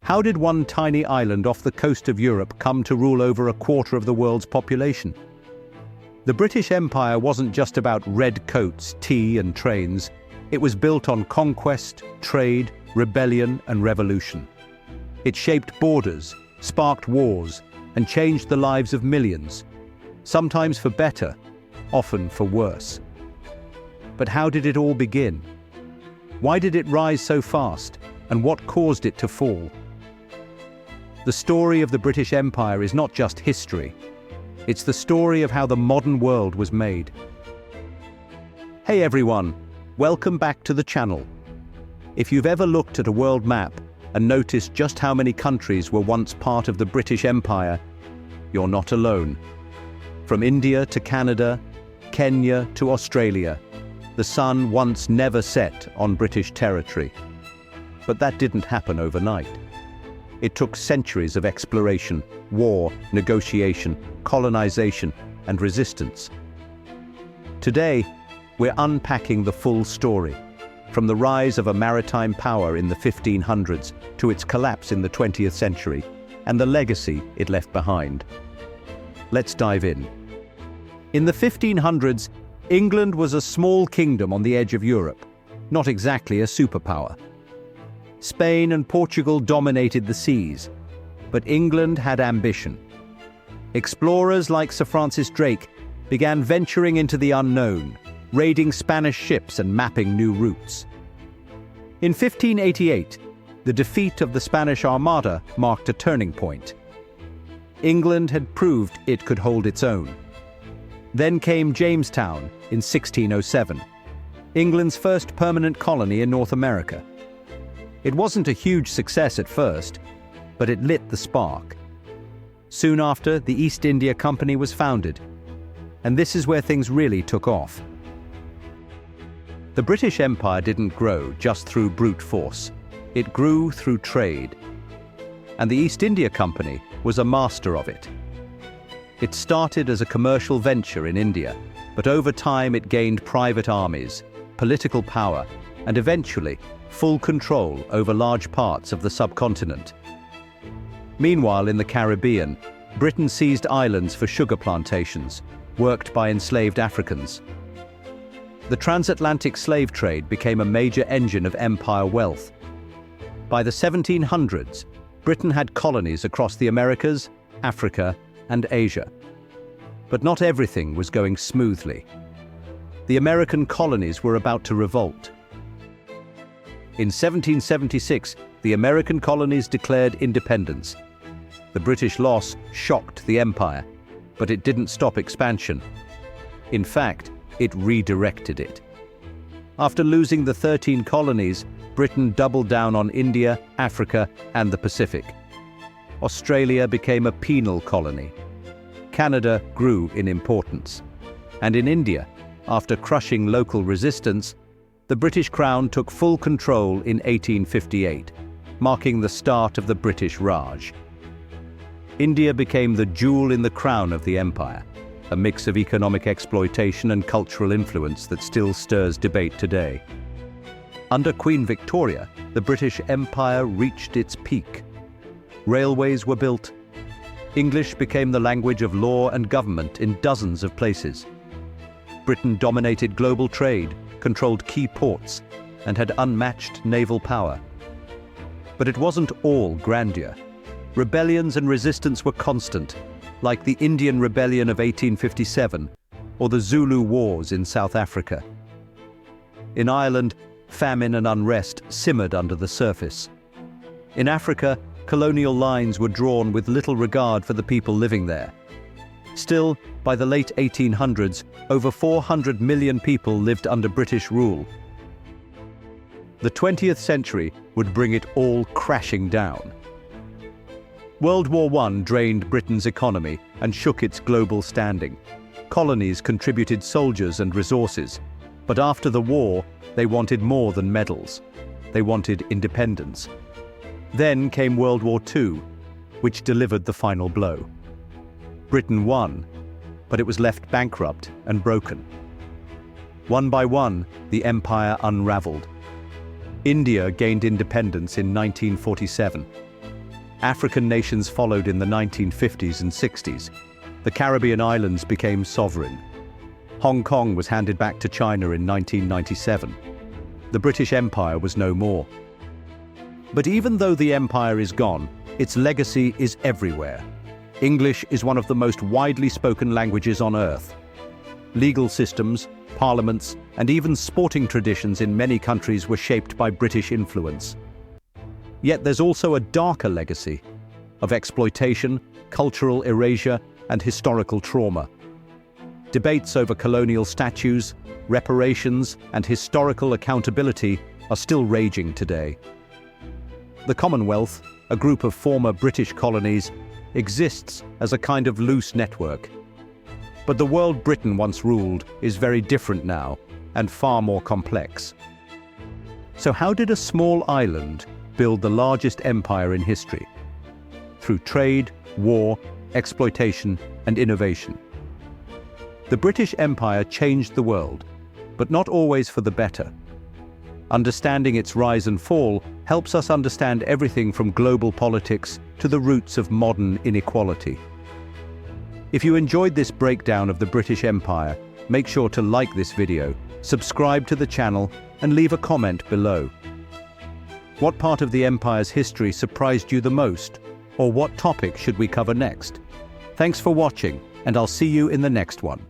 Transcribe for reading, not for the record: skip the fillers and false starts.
How did one tiny island off the coast of Europe come to rule over a quarter of the world's population? The British Empire wasn't just about red coats, tea and trains. It was built on conquest, trade, rebellion and revolution. It shaped borders, sparked wars, and changed the lives of millions, sometimes for better, often for worse. But how did it all begin? Why did it rise so fast, and what caused it to fall? The story of the British Empire is not just history. It's the story of how the modern world was made. Hey everyone, welcome back to the channel. If you've ever looked at a world map and noticed just how many countries were once part of the British Empire, you're not alone. From India to Canada, Kenya to Australia, the sun once never set on British territory. But that didn't happen overnight. It took centuries of exploration, war, negotiation, colonization, and resistance. Today, we're unpacking the full story, from the rise of a maritime power in the 1500s to its collapse in the 20th century, and the legacy it left behind. Let's dive in. In the 1500s, England was a small kingdom on the edge of Europe, not exactly a superpower. Spain and Portugal dominated the seas, but England had ambition. Explorers like Sir Francis Drake began venturing into the unknown, raiding Spanish ships and mapping new routes. In 1588, the defeat of the Spanish Armada marked a turning point. England had proved it could hold its own. Then came Jamestown in 1607, England's first permanent colony in North America. It wasn't a huge success at first, but it lit the spark. Soon after, the East India Company was founded, and this is where things really took off. The British Empire didn't grow just through brute force. It grew through trade. And the East India Company was a master of it. It started as a commercial venture in India, but over time it gained private armies, political power, and eventually full control over large parts of the subcontinent. Meanwhile, in the Caribbean, Britain seized islands for sugar plantations, worked by enslaved Africans. The transatlantic slave trade became a major engine of empire wealth. By the 1700s, Britain had colonies across the Americas, Africa, and Asia. But not everything was going smoothly. The American colonies were about to revolt. In 1776, the American colonies declared independence. The British loss shocked the empire, but it didn't stop expansion. In fact, it redirected it. After losing the 13 colonies, Britain doubled down on India, Africa, and the Pacific. Australia became a penal colony. Canada grew in importance. And in India, after crushing local resistance, the British Crown took full control in 1858, marking the start of the British Raj. India became the jewel in the crown of the empire, a mix of economic exploitation and cultural influence that still stirs debate today. Under Queen Victoria, the British Empire reached its peak. Railways were built. English became the language of law and government in dozens of places. Britain dominated global trade, controlled key ports, and had unmatched naval power. But it wasn't all grandeur. Rebellions and resistance were constant, like the Indian Rebellion of 1857 or the Zulu Wars in South Africa. In Ireland, famine and unrest simmered under the surface. In Africa, colonial lines were drawn with little regard for the people living there. Still, by the late 1800s, over 400 million people lived under British rule. The 20th century would bring it all crashing down. World War I drained Britain's economy and shook its global standing. Colonies contributed soldiers and resources, but after the war, they wanted more than medals. They wanted independence. Then came World War II, which delivered the final blow. Britain won, but it was left bankrupt and broken. One by one, the empire unraveled. India gained independence in 1947. African nations followed in the 1950s and 60s. The Caribbean islands became sovereign. Hong Kong was handed back to China in 1997. The British Empire was no more. But even though the empire is gone, its legacy is everywhere. English is one of the most widely spoken languages on earth. Legal systems, parliaments, and even sporting traditions in many countries were shaped by British influence. Yet there's also a darker legacy of exploitation, cultural erasure, and historical trauma. Debates over colonial statues, reparations, and historical accountability are still raging today. The Commonwealth, a group of former British colonies, exists as a kind of loose network. But the world Britain once ruled is very different now and far more complex. So how did a small island build the largest empire in history? Through trade, war, exploitation, and innovation. The British Empire changed the world, but not always for the better. Understanding its rise and fall helps us understand everything from global politics to the roots of modern inequality. If you enjoyed this breakdown of the British Empire, make sure to like this video, subscribe to the channel, and leave a comment below. What part of the empire's history surprised you the most, or what topic should we cover next? Thanks for watching, and I'll see you in the next one.